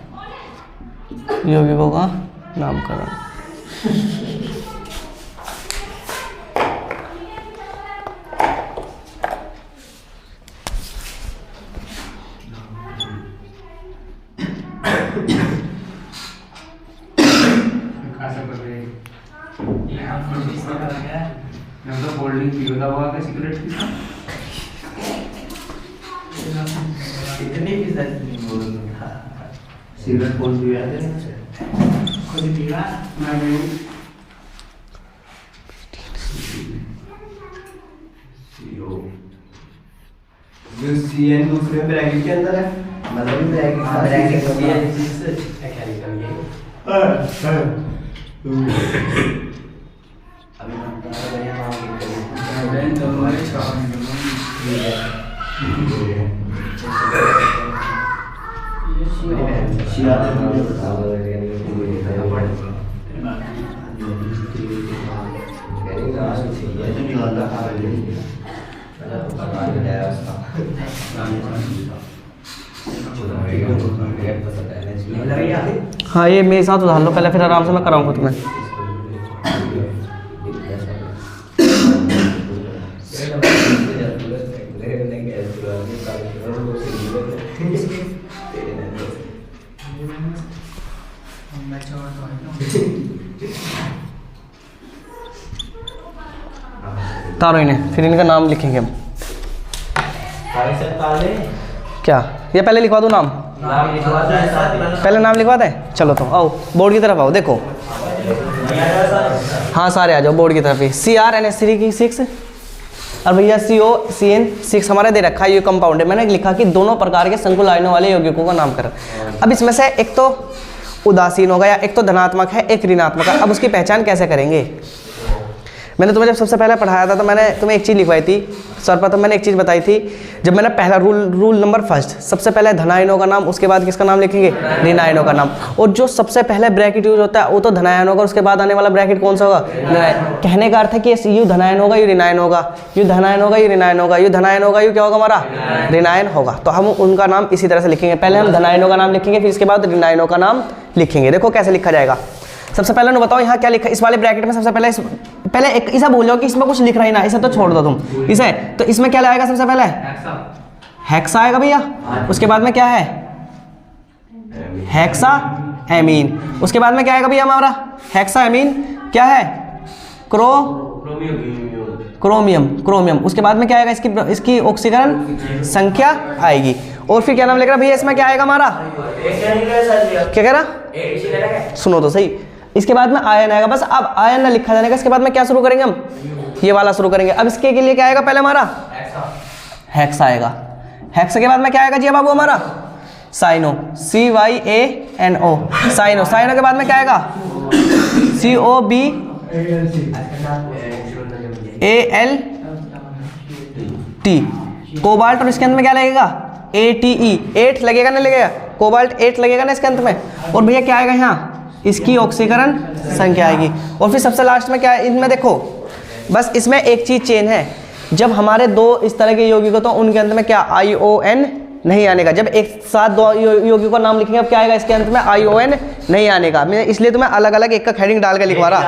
जो CN दूसरे ब्रैकेट के अंदर है, मतलब ब्रैकेट हाँ ये मेरे साथ उधार लो पहले, फिर आराम से मैं कराऊंगा तुम्हें। तारो इन्हें, फिर इनका नाम लिखेंगे हम। क्या ये पहले लिखवा दूँ नाम? पहले नाम लिखवा दें? चलो तो आओ बोर्ड की तरफ आओ, देखो हाँ सारे आ जाओ बोर्ड की तरफ ही। CrNH3 की 6 और भैया COCN6 हमारा दे रखा है, ये कंपाउंड है। मैंने लिखा कि दोनों प्रकार के संकुल आयनों वाले यौगिकों का नामकरण। अब इसमें से एक तो उदासीन होगा या एक तो धनात्मक है, एक ऋणात्मक है। अब उसकी पहचान कैसे करेंगे? मैंने तुम्हें जब सबसे पहले पढ़ाया था तो मैंने तुम्हें एक चीज़ लिखवाई थी, सर्वप्रथम मैंने एक चीज़ बताई थी। जब मैंने पहला रूल नंबर फर्स्ट, सबसे पहले धनायनों का नाम, उसके बाद किसका नाम लिखेंगे? ऋणायनों का नाम। और जो सबसे पहले ब्रैकेट यूज होता है वो तो धनायन होगा, उसके बाद आने वाला ब्रैकेट कौन सा होगा? कहने का अर्थ है कि यू धनायन होगा, यू ऋणायन होगा, यू धनायन होगा, यू ऋणायन होगा, यू धनायन होगा, यू क्या होगा हमारा? ऋणायन होगा। तो हम उनका नाम इसी तरह से लिखेंगे, पहले हम धनायनों का नाम लिखेंगे, फिर इसके बाद ऋणायनों का नाम लिखेंगे। देखो कैसे लिखा जाएगा। सबसे पहले ना बताओ यहाँ क्या लिखा इस वाले ब्रैकेट में? सबसे पहले एक ऐसा बोल जाओ कि इसमें कुछ लिख रहा ही ना, इसे तो छोड़ दो तुम इसे। तो इसमें क्या आएगा? सबसे पहले हेक्सा आएगा भैया। उसके बाद में क्या है? Hexa amine. उसके बाद में क्या आएगा भैया हमारा? हेक्सा एमीन क्या है? क्रोमियम। उसके बाद में क्या आएगा? इसकी ऑक्सीकरण संख्या आएगी। और फिर क्या नाम लिख रहा भैया इसमें? क्या आएगा हमारा? क्या कह रहा? सुनो तो सही। इसके बाद में आयन आएगा, बस अब आयन ना लिखा जाने का। इसके बाद में क्या शुरू करेंगे हम? ये वाला शुरू करेंगे। अब इसके लिए क्या आएगा? पहले हमारा हेक्सा आएगा। हेक्सा के बाद में क्या आएगा जी बाबू हमारा? Cyano, CYANO, cyano. साइनो के बाद में क्या आएगा? COBALT। कोबाल्ट। और इसके अंदर में क्या लगेगा? ATE, 8 लगेगा नहीं लगेगा? कोबाल्ट 8 लगेगा ना इसके अंत में। और भैया क्या आएगा यहाँ, इसकी ऑक्सीकरण संख्या आएगी। और फिर सबसे लास्ट में क्या है, इनमें देखो बस इसमें एक चीज़ चेंज है, जब हमारे दो इस तरह के यौगिक हो तो उनके अंत में क्या ION नहीं आने का। जब एक साथ दो यौगिकों का नाम लिखेंगे अब क्या आएगा इसके अंत में, ION नहीं आने का। मैं इसलिए तुम्हें अलग अलग एक का हेडिंग डाल के लिखवा रहा।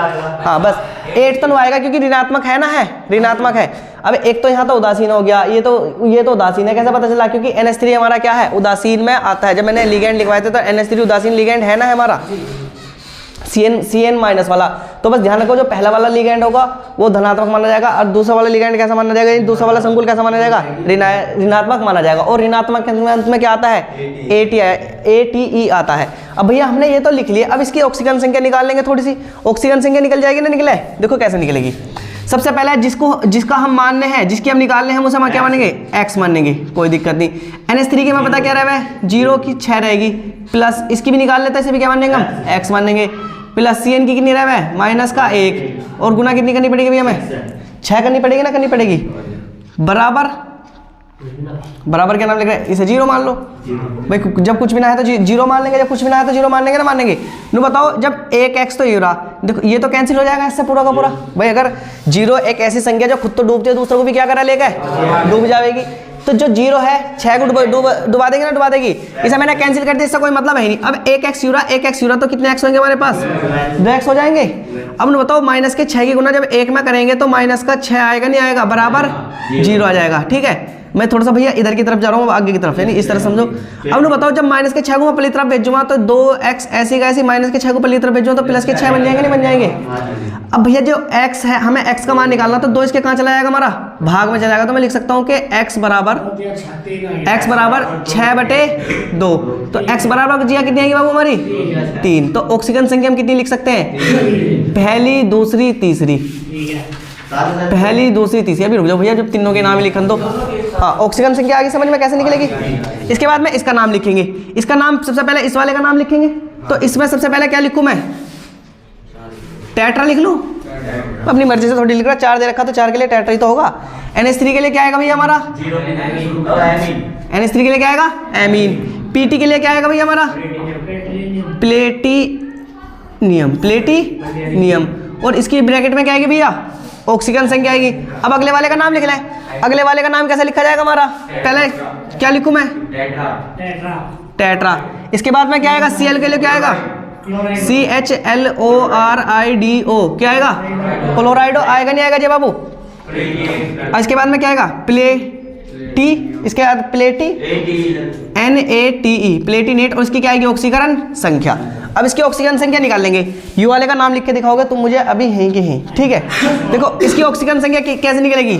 हाँ बस 8 तो आएगा क्योंकि ऋणात्मक है ना, है ऋणात्मक है। अब एक तो यहाँ तो उदासीन हो गया, ये तो उदासीन है। कैसे पता चला, क्योंकि NH3 हमारा क्या है, उदासीन में आता है। जब मैंने लिगेंड लिखवाए थे तो NH3 उदासीन लिगेंड है ना हमारा, CN माइनस वाला। तो बस ध्यान रखो जो पहला वाला लिगेंड होगा वो धनात्मक माना जाएगा, और दूसरा वाला लिगेंड कैसा माना जाएगा, दूसरा वाला संकुल कैसा माना जाएगा, ऋणात्मक माना जाएगा। और ऋणात्मक के अंत में क्या आता है, ATE आता है। अब भैया हमने ये तो लिख लिया, अब इसकी ऑक्सीजन संख्या निकाल लेंगे। थोड़ी सी ऑक्सीजन संख्या निकल जाएगी ना, निकले देखो कैसे निकलेगी। सबसे पहले जिसका हम मानने हैं, जिसकी हम निकालने हैं, उसे हम क्या मानेंगे, x मानेंगे, कोई दिक्कत नहीं। NH3 के में पता क्या रहा है, 0 की 6 रहेगी, प्लस इसकी भी निकाल लेते हैं, इसे भी क्या मानेंगे हम, x मानेंगे। प्लस CN की कितनी रहा है, माइनस का 1, और गुना कितनी करनी पड़ेगी भैया हमें, 6 करनी पड़ेगी ना, करनी पड़ेगी। बराबर क्या नाम लिख रहे हैं, इसे 0 मान लो भाई। जब कुछ भी ना है तो 0 मान लेंगे, जब कुछ भी ना है तो 0 मान लेंगे ना, मानेंगे। नो बताओ, जब 1x तो ये रहा, देखो ये तो कैंसिल हो जाएगा इससे पूरा का पूरा भाई। अगर 0 एक ऐसी संख्या जो खुद तो डूबती है, दूसरों को भी क्या करा लेगा, डूब जाएगी। तो जो 0 है 6 को डुबा देगी ना, डुबा देगी। इसे मैंने कैंसिल कर दिया, इसका कोई मतलब है नहीं। अब 1x यूरा तो कितने x होंगे हमारे पास, 2x हो जाएंगे। अब बताओ माइनस के 6 की गुना जब 1 में करेंगे तो माइनस का 6 आएगा, नहीं आएगा, बराबर 0 आ जाएगा। ठीक है, मैं थोड़ा सा भैया इधर की तरफ जा रहा हूँ, आगे की तरफ, यानी इस तरह समझो। अब बताओ जब माइनस के 6 को मैं पहली तरफ भेजूंगा तो 2x ऐसी का ऐसी, माइनस के 6 को पहली तरफ भेजूंगा तो प्लस के 6 बन जाएंगे, नहीं बन जाएंगे। अब भैया जो x है, हमें x का मान निकालना, तो 2 इसके कहाँ चला जाएगा, हमारा भाग में चला जाएगा। तो मैं लिख सकता हूँ कि x बराबर 6/2। तो x बराबर जिया कितनी आएगी बाबू हमारी, 3। तो ऑक्सीजन संख्या हम कितनी लिख सकते हैं, पहली, दूसरी, तीसरी, पहली, दूसरी, तीसरी। अभी रुक जाओ भैया, जब तीनों के नाम ही लिखन दो। हाँ, ऑक्सीजन संख्या आगे समझ में कैसे निकलेगी। इसके बाद में इसका नाम लिखेंगे। इसका नाम सबसे पहले इस वाले का नाम लिखेंगे, तो इसमें सबसे पहले क्या लिखूं मैं, टेट्रा लिख लूं। अपनी मर्जी से थोड़ी लिख रहा, 4 दे रखा तो 4 के लिए टेट्रा ही तो होगा। NH3 के लिए क्या आएगा भैया हमारा, NH3 के लिए क्या आएगा, एमीन। PT के लिए क्या आएगा भैया हमारा, प्लेटिनियम। और इसकी ब्रैकेट में क्या आएगी भैया, ऑक्सीजन संख्या आएगी। अब अगले वाले का नाम लिख लें। अगले वाले का नाम कैसे लिखा जाएगा हमारा, पहले क्या लिखूं मैं, टेट्रा। इसके बाद में क्या आएगा, Cl के लिए क्या आएगा, CHLORIDO, क्या आएगा, क्लोराइडो आएगा, नहीं आएगा जी बाबू। इसके बाद में क्या आएगा, प्लेटी, इसके बाद प्लेटी NATE, प्लेटिनेट। और इसकी क्या आएगी, ऑक्सीकरण संख्या। अब इसकी ऑक्सीजन संख्या निकाल लेंगे। यू वाले का नाम लिख के दिखाओगे तुम मुझे अभी यहीं के यहीं, ठीक है। देखो इसकी ऑक्सीजन संख्या कैसे निकलेगी,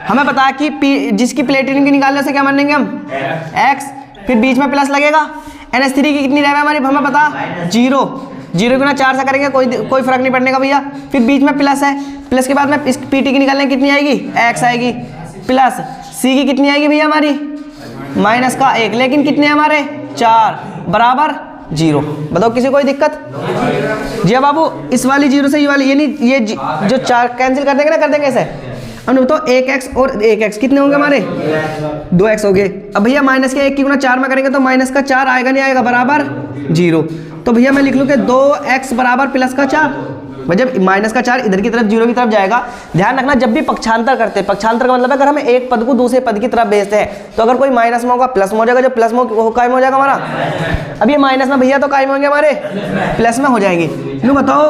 हमें पता है कि जिसकी प्लेटिनियम की निकालने से क्या मानेंगे हम, x, फिर बीच में प्लस लगेगा। NH3 की कितनी रहेगा हमारी, हमें पता 0 गुना 4 से करेंगे, कोई फर्क नहीं पड़ने का भैया। फिर बीच में प्लस है, प्लस के बाद में इस PT की निकालने कितनी आएगी, x आएगी, प्लस C की कितनी आएगी भैया हमारी, माइनस का 1, लेकिन कितने हमारे 4, बराबर 0। बताओ किसी कोई दिक्कत जी बाबू। इस वाली 0 से ये वाली, यानी ये जो 4 कैंसिल कर देंगे ना, कर देंगे ऐसे। अब तो 1x और 1x कितने होंगे हमारे, 2x हो गए। अब भैया माइनस के 1 की गुना 4 में करेंगे तो माइनस का 4 आएगा, नहीं आएगा, बराबर 0। तो भैया मैं लिख लूँ कि 2x बराबर प्लस का 4। जब माइनस का 4 इधर की तरफ 0 की तरफ जाएगा, ध्यान रखना जब भी पक्षांतर करते हैं, पक्षांतर का मतलब है अगर हम एक पद को दूसरे पद की तरफ भेजते हैं तो अगर कोई माइनस में होगा प्लस में हो जाएगा, जब प्लस में वो कायम हो जाएगा हमारा। अब ये माइनस में भैया तो कायम होंगे हमारे, प्लस में हो जाएंगे। लो बताओ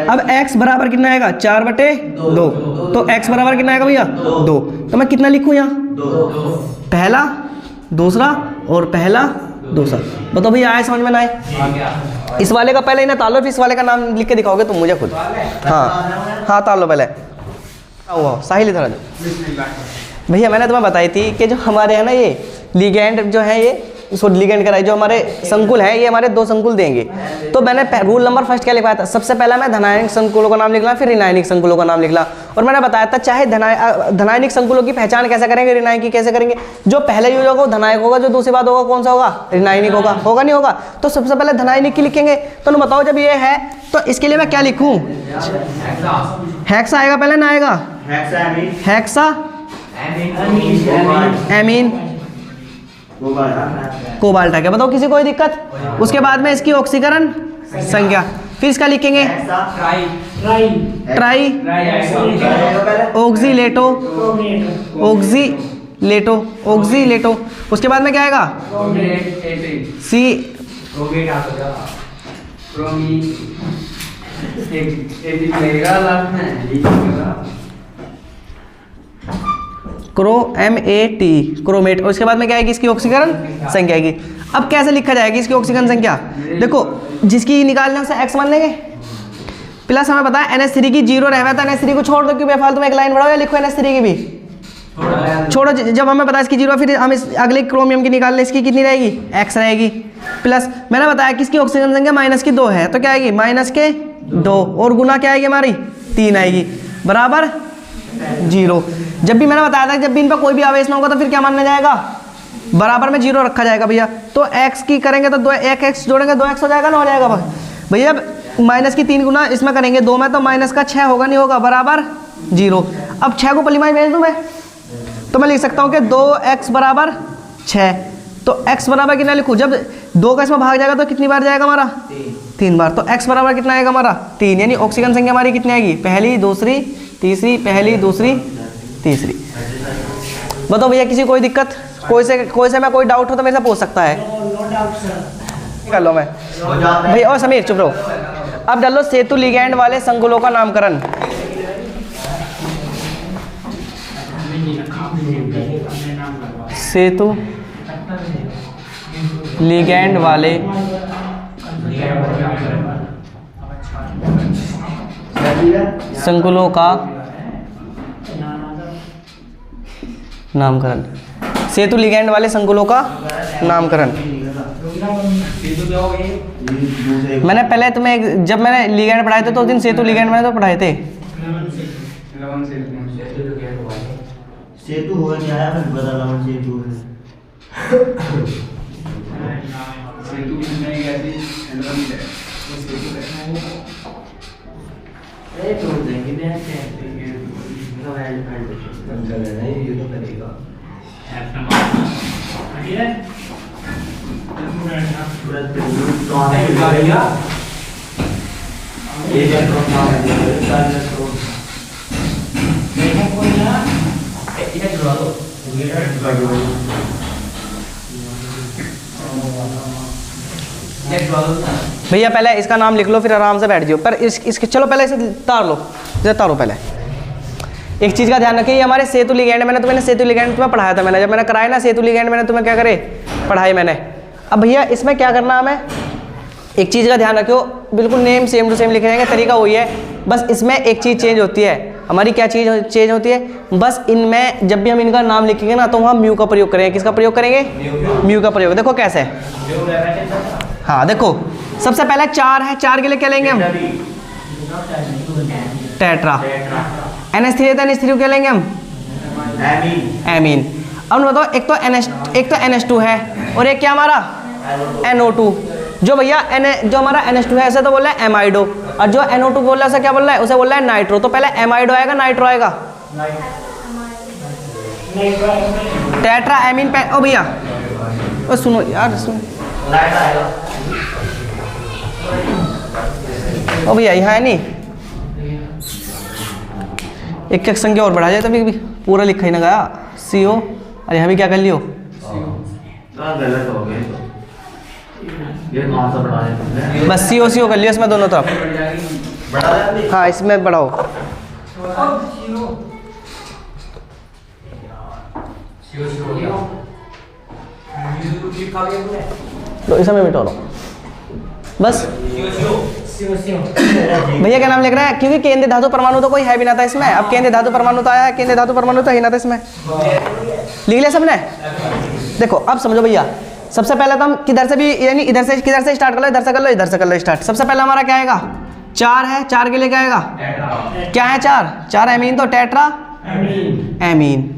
अब x बराबर कितना आएगा, 4/2। तो x बराबर कितना आएगा भैया, 2। तो मैं कितना लिखूँ यहाँ, पहला, दूसरा और पहला, दूसरा। बताओ भैया आए समझ में ना आए। इस वाले का पहले ही ना तालो, फिर इस वाले का नाम लिख के दिखाओगे तुम मुझे खुद। हाँ तालो पहले। साहिल इधर आ जाओ भैया। मैंने तुम्हें बताई थी कि जो हमारे है ना ये लिगेंड जो है, ये लिगेंड कराई जो हमारे संकुल है, ये हमारे 2 संकुल देंगे। तो मैंने रूल नंबर फर्स्ट क्या लिखवाया था, सबसे पहला मैं धनायनिक संकुलों का नाम लिखला, फिर ऋणायनिक संकुलों का नाम लिखला। और मैंने बताया था चाहे धनायनिक संकुलों की पहचान कैसे करेंगे, ऋणायनिक की कैसे करेंगे। जो पहले यूज होगा वो धनायक होगा, जो दूसरी बात होगा कौन सा होगा, ऋणायनिक होगा, होगा नहीं होगा। तो सबसे पहले धनायनिक की लिखेंगे। तो बताओ जब ये है तो इसके लिए मैं क्या लिखूं, हेक्सा आएगा पहले ना आएगा, हेक्सा एमीन। कोबाल्ट आ गया। बताओ किसी कोई दिक्कत। उसके बाद में इसकी ऑक्सीकरण संख्या, फिर इसका लिखेंगे ट्राई ऑक्सीलेटो ऑक्सीलेटो ऑक्सीलेटो। उसके बाद में क्या आएगा सी CROMAT क्रोमेट। और उसके बाद में क्या आएगी इसकी ऑक्सीकरण संख्या आएगी। अब कैसे लिखा जाएगी इसकी ऑक्सीकरण संख्या, देखो जिसकी निकालने उसे x मान लेंगे प्लस हमें पता है NH3 की 0 रहता है तो NH3 को छोड़ दो, क्यों बेफालतू में एक लाइन बढ़ाओ या लिखो NH3 की भी छोड़ो। जब हमें पता है इसकी 0 फिर हम इस अगले क्रोमियम की निकाल ले, इसकी कितनी रहेगी x रहेगी प्लस मैंने बताया कि इसकी ऑक्सीजन संख्या -2 है तो क्या आएगी -2 और गुना क्या आएगी हमारी 3 आएगी बराबर 0। जब भी मैंने बताया था जब भी इन पर कोई भी आवेश ना होगा तो फिर क्या माना जाएगा बराबर में 0 रखा जाएगा भैया। तो x की करेंगे तो 1x जोड़ेंगे 2x हो जाएगा ना, हो जाएगा भैया। माइनस की 3 गुना इसमें करेंगे 2 में तो माइनस का 6 होगा नहीं होगा बराबर 0। अब 6 को पलीमाई भेज दूँ मैं तो मैं लिख सकता हूँ कि 2x बराबर 6। तो x बराबर कितना लिखूँ, जब 2 का इसमें भाग जाएगा तो कितनी बार जाएगा हमारा 3 बार। तो x बराबर कितना आएगा हमारा 3, यानी ऑक्सीजन संख्या हमारी कितनी आएगी पहली दूसरी तीसरी पहली दूसरी तीसरी। बताओ भैया किसी कोई दिक्कत, कोई से मैं कोई डाउट हो तो मेरे से पूछ सकता है। कर लो मैं भैया। और समीर चुप रहो। अब डालो सेतु लिगैंड वाले संकुलों का नामकरण। सेतु लिगैंड वाले संकुलों का नामकरण। सेतु लिगैंड वाले संकुलों का नामकरण। मैंने पहले तुम्हें जब मैंने लिगैंड पढ़ाए थे तो उस दिन सेतु लिगैंड मैंने तो पढ़ाए थे। सेतु हो क्या है फिर बदला मन सेतु भैया पहले इसका नाम लिख लो फिर आराम से बैठ जाओ। पर इसके चलो पहले इसे तार लो, इसे तारो। पहले एक चीज़ का ध्यान रखिए, ये हमारे सेतु लिगैंड मैंने सेतु लिगैंड तुम्हें पढ़ाया था। मैंने जब मैंने कराया ना सेतु लिगैंड मैंने तुम्हें क्या करे पढ़ाई मैंने। अब भैया इसमें क्या करना हमें, एक चीज़ का ध्यान रखियो, बिल्कुल नेम सेम टू सेम लिखे जाएंगे, तरीका वही है। बस इसमें एक चीज़ चेंज होती है हमारी। क्या चीज़ चेंज होती है, बस इनमें जब भी हम इनका नाम लिखेंगे ना तो वहाँ म्यू का प्रयोग करेंगे। किसका प्रयोग करेंगे म्यू का प्रयोग। देखो कैसे, हाँ देखो सबसे पहले 4 है, 4 के लिए क्या लेंगे हम टेट्रा। NH3 है तो NH3 क्या लेंगे हम एमीन। अब बताओ एक तो NH2 है और एक क्या हमारा NO2। जो भैया जो हमारा NH2 है ऐसे तो बोल रहा है एमाइडो, और जो NO2 बोल रहा है उसे क्या बोल रहा है, उसे बोल रहा है नाइट्रो। तो पहले एमाइडो आएगा नाइट्रो आएगा टेट्रा एमीन पे। ओ भैया ओ सुनो यार सुनो, ओ भैया यहाँ है नहीं, एक संख्या और बढ़ा जाए तभी भी पूरा लिखा ही ना गया CO। और यहाँ भी क्या कर लियो गलत हो गए ये कौन सा बढ़ा है बस CO कर लियो इसमें दोनों तरफ। बढ़ा है हाँ इसमें बढ़ाओ। तो इसमें मिटा लो बस। भैया क्या नाम लिख रहा है, क्योंकि केंद्रीय धातु परमाणु तो कोई है भी ना था इसमें। अब केंद्रीय धातु परमाणु तो आया है, केंद्रीय धातु परमाणु तो ही ना था इसमें। लिख लिया सबने। देखो अब समझो भैया, सबसे पहले तो हम किधर से भी यानी इधर से किधर से स्टार्ट कर लो, इधर से कर लो, इधर से कर लो स्टार्ट। सबसे पहला हमारा क्या आएगा 4 है, 4 के लिए क्या आएगा क्या है 4 एमीन, तो टेट्रा एमीन।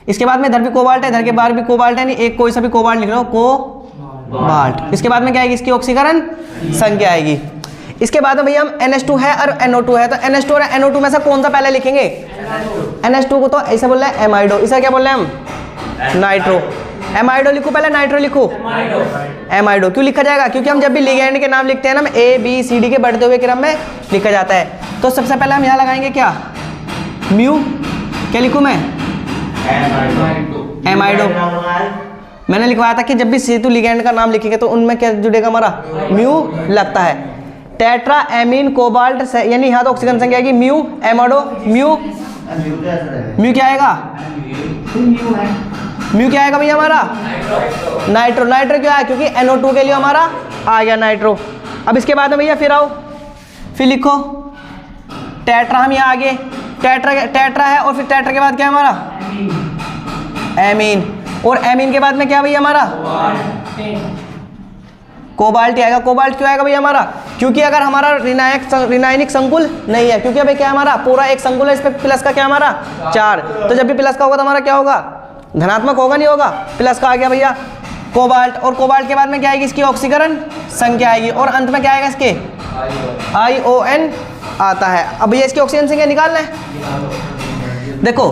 इसके बाद में इधर भी कोबाल्ट है, इधर के बाहर भी कोबाल्ट है, नहीं एक कोई सा भी कोबाल्ट लिख लो कोबाल्ट। इसके बाद में क्या आएगी इसकी ऑक्सीकरण संख्या आएगी। इसके बाद में भैया हम NH2 है और NO2 है, तो NH2 और NO2 में से कौन सा पहले लिखेंगे NH2 को तो ऐसे बोल रहे हैं एमाइडो, इसे क्या बोल रहे हैं हम नाइट्रो। एमाइडो लिखूं पहले नाइट्रो लिखूं? एमाइडो। क्यों लिखा जाएगा? क्योंकि हम जब भी लिगेंड के नाम लिखते हैं ना, ए बी सी डी के बढ़ते हुए क्रम में लिखा जाता है। तो सबसे पहले हम यहाँ लगाएंगे क्या? म्यू। क्या लिखूं मैं? एमाइडो। मैंने लिखवाया था कि जब भी सेतु लिगेंड का नाम लिखेंगे तो उनमें क्या जुड़ेगा हमारा? म्यू लगता है। टेट्रा एमीन कोबाल्ट, यानी यहाँ तो ऑक्सीजन संख्या आएगी म्यू, एमाइडो म्यू। म्यू क्या आएगा? म्यू क्या आएगा भैया हमारा? नाइट्रो। नाइट्रो क्यों आया? क्योंकि NO2 के लिए हमारा आ गया नाइट्रो। अब इसके बाद में भैया फिर आओ, फिर लिखो टेट्रा। हम यहाँ आगे टेट्रा है और फिर टेट्रा के बाद क्या है हमारा? एमीन। और एमीन के बाद में क्या भैया हमारा? कोबाल्ट आएगा। कोबाल्ट क्यों आएगा भैया हमारा? क्योंकि अगर हमारा ऋणायनिक संकुल नहीं है, क्योंकि अभी क्या हमारा पूरा एक संकुल है, इस पे प्लस का क्या हमारा 4, तो जब भी प्लस का होगा तो हमारा क्या होगा? धनात्मक होगा, नहीं होगा? प्लस का आ गया भैया कोबाल्ट। और कोबाल्ट के बाद में क्या आएगी? इसकी ऑक्सीकरण संख्या आएगी और अंत में क्या आएगा? इसके ION आता है। अब भैया इसकी ऑक्सीजन संख्या निकालना है। देखो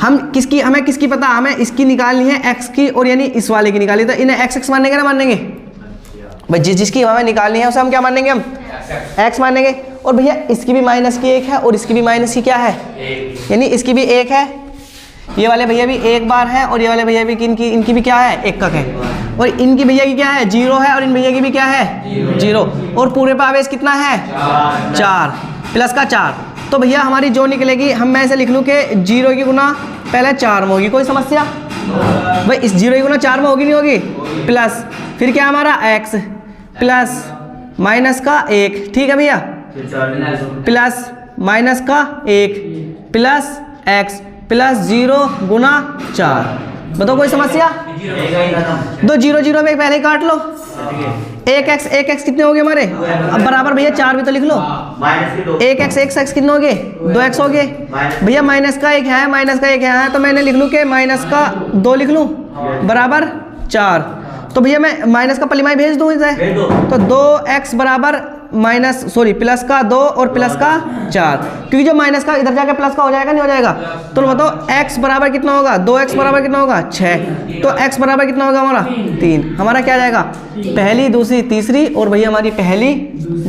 हमें किसकी पता? हमें इसकी निकालनी है, x की, और यानी इस वाले की निकाली, तो इन्हें x मानेंगे ना मानेंगे भाई? जिसकी हमें निकालनी है उसे हम क्या मानेंगे? हम x मानेंगे। और भैया इसकी भी माइनस की 1 है और इसकी भी माइनस की क्या है? यानी इसकी भी 1 है, ये वाले भैया भी 1 बार है, और ये वाले भैया भी इनकी भी क्या है? एकक है। और इनकी भैया की क्या है? 0 है, और इन भैया की भी क्या है? 0। और पूरे पे आवेश कितना है? 4 प्लस का 4। तो भैया हमारी जो निकलेगी, हम मैं ऐसे लिख लूँ कि 0 की गुना पहले 4 में होगी। कोई समस्या भाई? इस 0 की गुना 4 में होगी, नहीं होगी? प्लस फिर क्या हमारा? x प्लस माइनस का 1, ठीक है भैया? प्लस माइनस का 1 प्लस x प्लस 0 गुना 4। बताओ कोई समस्या? दो 0 0 में पहले काट लो। 1x कितने हो गए हमारे? अब बराबर भैया 4 भी तो लिख लो। 1x कितने हो गए? 2x हो गए भैया। माइनस का 1 है, माइनस का 1 है, तो मैंने लिख लूँ कि माइनस का 2 लिख लूँ बराबर 4। तो भैया मैं माइनस का पलिमाई भेज दूँ इसे, तो 2x बराबर प्लस का 2 और प्लस का 4, क्योंकि जो माइनस का इधर जाकर प्लस का हो जाएगा, नहीं हो जाएगा? तो बताओ x बराबर कितना होगा? 2x बराबर कितना होगा? 6। तो x बराबर कितना होगा हमारा? 3। हमारा क्या जाएगा? पहली, दूसरी, तीसरी, और भैया हमारी पहली,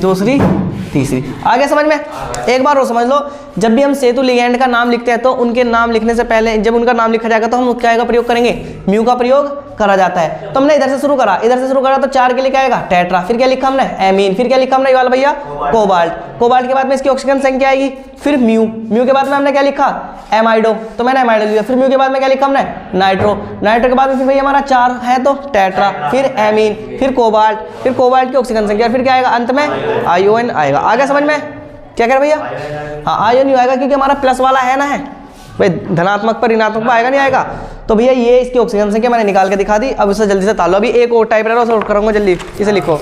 दूसरी, तीसरी। आगे समझ में? एक बार और समझ लो, जब भी हम सेतु लिगेंड का नाम लिखते हैं तो उनके नाम लिखने से पहले जब उनका नाम लिखा जाएगा तो हम क्या का प्रयोग करेंगे? म्यू का प्रयोग करा जाता है। तो हमने इधर से शुरू करा तो 4 के लिए क्या आएगा? टेट्रा। फिर क्या लिखा हमने? एमीन। फिर क्या लिखा हमने? ये वाला भैया कोबाल्ट। कोबाल्ट के बाद में इसकी ऑक्सीजन संख्या आएगी, फिर म्यू। म्यू के बाद में हमने क्या लिखा? एमाइडो, तो मैंने एमाइडो लिया। फिर म्यू के बाद में क्या लिखा हमने? नाइट्रो। नाइट्रो के बाद में फिर भैया हमारा 4 है तो टेट्रा, फिर एमीन, फिर कोबाल्ट, फिर कोबाल्ट की ऑक्सीजन संख्या, फिर क्या आएगा? अंत में ION आएगा। आगे समझ में? क्या कह रहे भैया? हाँ, ION आएगा क्योंकि हमारा प्लस वाला है ना, है भाई, धनात्मक पर ऋणात्मक पर आएगा, नहीं आएगा? तो भैया ये इसकी ऑक्सीजन संख्या मैंने निकाल के दिखा दी। अब इसे जल्दी से तालो। अभी एक और टाइप रह रहा है, उसे करूँगा जल्दी। इसे लिखो।